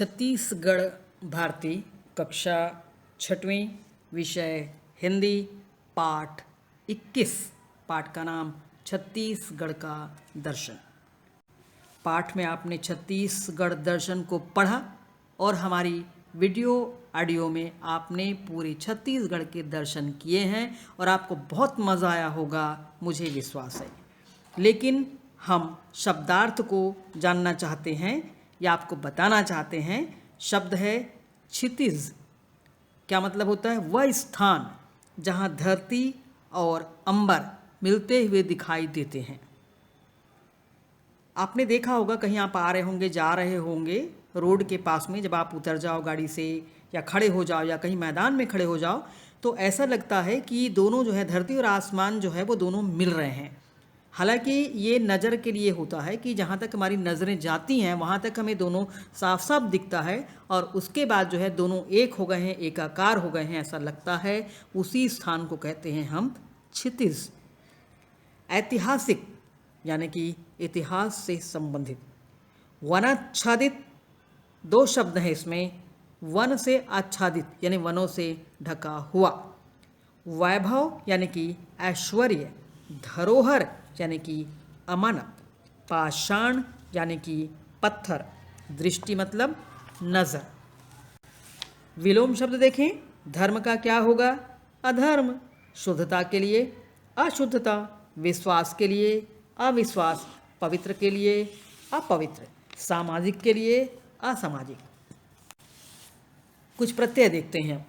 छत्तीसगढ़ भारती कक्षा 6वीं विषय हिंदी पाठ 21। पाठ का नाम छत्तीसगढ़ का दर्शन। पाठ में आपने छत्तीसगढ़ दर्शन को पढ़ा और हमारी वीडियो ऑडियो में आपने पूरे छत्तीसगढ़ के दर्शन किए हैं और आपको बहुत मज़ा आया होगा, मुझे विश्वास है। लेकिन हम शब्दार्थ को जानना चाहते हैं या आपको बताना चाहते हैं। शब्द है क्षितिज। क्या मतलब होता है? वह स्थान जहाँ धरती और अंबर मिलते हुए दिखाई देते हैं। आपने देखा होगा, कहीं आप आ रहे होंगे, जा रहे होंगे रोड के पास में, जब आप उतर जाओ गाड़ी से या खड़े हो जाओ या कहीं मैदान में खड़े हो जाओ तो ऐसा लगता है कि दोनों जो है, धरती और आसमान जो है वो दोनों मिल रहे हैं। हालांकि ये नज़र के लिए होता है कि जहाँ तक हमारी नज़रें जाती हैं वहाँ तक हमें दोनों साफ साफ दिखता है और उसके बाद जो है दोनों एक हो गए हैं, एकाकार हो गए हैं, ऐसा लगता है। उसी स्थान को कहते हैं हम क्षितिज। ऐतिहासिक यानी कि इतिहास से संबंधित। वनाच्छादित, दो शब्द हैं इसमें। वन से आच्छादित यानी वनों से ढका हुआ। वैभव यानी कि ऐश्वर्य। धरोहर यानी कि अमानत। पाषाण यानी कि पत्थर। दृष्टि मतलब नज़र। विलोम शब्द देखें। धर्म का क्या होगा? अधर्म। शुद्धता के लिए अशुद्धता। विश्वास के लिए अविश्वास। पवित्र के लिए अपवित्र। सामाजिक के लिए असामाजिक। कुछ प्रत्यय देखते हैं।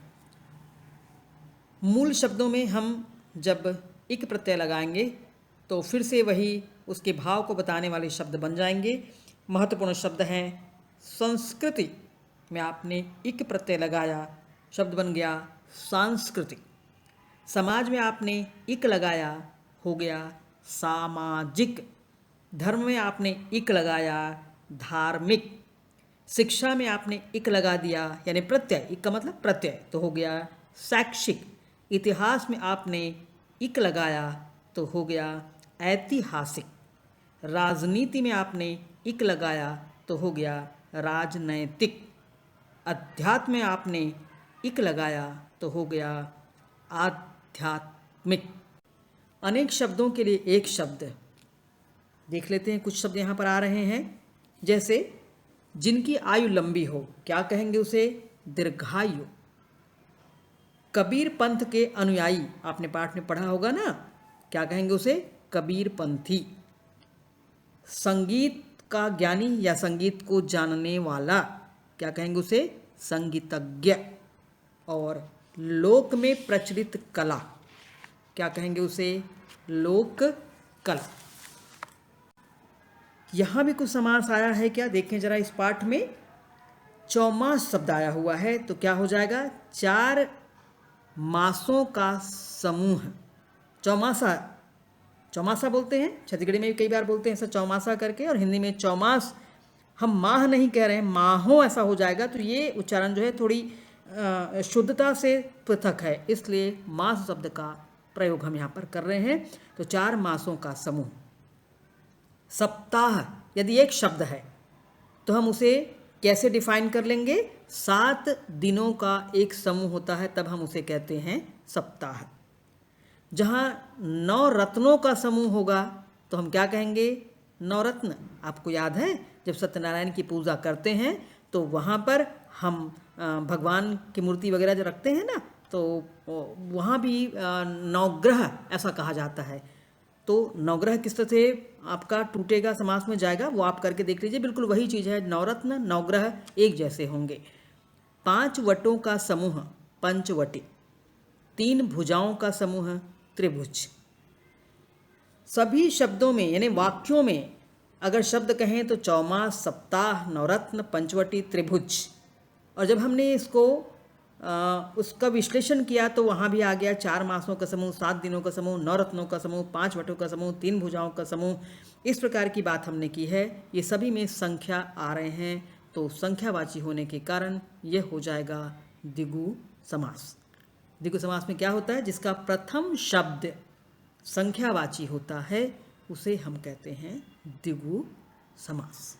मूल शब्दों में हम जब इक प्रत्यय लगाएंगे तो फिर से वही उसके भाव को बताने वाले शब्द बन जाएंगे। महत्वपूर्ण शब्द हैं। संस्कृति में आपने इक प्रत्यय लगाया, शब्द बन गया सांस्कृतिक। समाज में आपने इक लगाया, हो गया सामाजिक। धर्म में आपने इक लगाया, धार्मिक। शिक्षा में आपने इक लगा दिया यानी प्रत्यय, इक का मतलब प्रत्यय, तो हो गया शैक्षिक। इतिहास में आपने इक लगाया तो हो गया ऐतिहासिक। राजनीति में आपने इक लगाया तो हो गया राजनैतिक। अध्यात्म में आपने इक लगाया तो हो गया आध्यात्मिक। अनेक शब्दों के लिए एक शब्द देख लेते हैं। कुछ शब्द यहाँ पर आ रहे हैं, जैसे जिनकी आयु लंबी हो, क्या कहेंगे उसे? दीर्घायु। कबीर पंथ के अनुयायी, आपने पाठ में पढ़ा होगा ना, क्या कहेंगे उसे? कबीर पंथी। संगीत का ज्ञानी या संगीत को जानने वाला, क्या कहेंगे उसे? संगीतज्ञ। और लोक में प्रचलित कला, क्या कहेंगे उसे? लोक कला। यहाँ भी कुछ समास आया है क्या? देखें जरा इस पाठ में। चौमास शब्द आया हुआ है तो क्या हो जाएगा? 4 मासों का समूह। चौमासा, चौमासा बोलते हैं, छत्तीसगढ़ी में भी कई बार बोलते हैं ऐसा चौमासा करके, और हिंदी में चौमास। हम माह नहीं कह रहे हैं, माहों ऐसा हो जाएगा, तो ये उच्चारण जो है थोड़ी शुद्धता से पृथक है, इसलिए मास शब्द का प्रयोग हम यहाँ पर कर रहे हैं। तो 4 मासों का समूह। सप्ताह यदि एक शब्द है तो हम उसे कैसे डिफाइन कर लेंगे? 7 दिनों का एक समूह होता है, तब हम उसे कहते हैं सप्ताह। जहाँ 9 रत्नों का समूह होगा तो हम क्या कहेंगे? नवरत्न। आपको याद है जब सत्यनारायण की पूजा करते हैं तो वहाँ पर हम भगवान की मूर्ति वगैरह जो रखते हैं ना, तो वहाँ भी नवग्रह ऐसा कहा जाता है। तो नवग्रह किस तरह से आपका टूटेगा, समास में जाएगा, वो आप करके देख लीजिए। बिल्कुल वही चीज़ है। नवरत्न नवग्रह एक जैसे होंगे। 5 वटों का समूह पंचवटी। 3 भुजाओं का समूह त्रिभुज। सभी शब्दों में यानी वाक्यों में अगर शब्द कहें तो चौमास, सप्ताह, नवरत्न, पंचवटी, त्रिभुज। और जब हमने इसको उसका विश्लेषण किया तो वहाँ भी आ गया 4 मासों का समूह, 7 दिनों का समूह, 9 रत्नों का समूह, 5 वटों का समूह, 3 भुजाओं का समूह। इस प्रकार की बात हमने की है। ये सभी में संख्या आ रहे हैं, तो संख्यावाची होने के कारण यह हो जाएगा द्विगु समास। द्विगु समास में क्या होता है? जिसका प्रथम शब्द संख्यावाची होता है उसे हम कहते हैं द्विगु समास।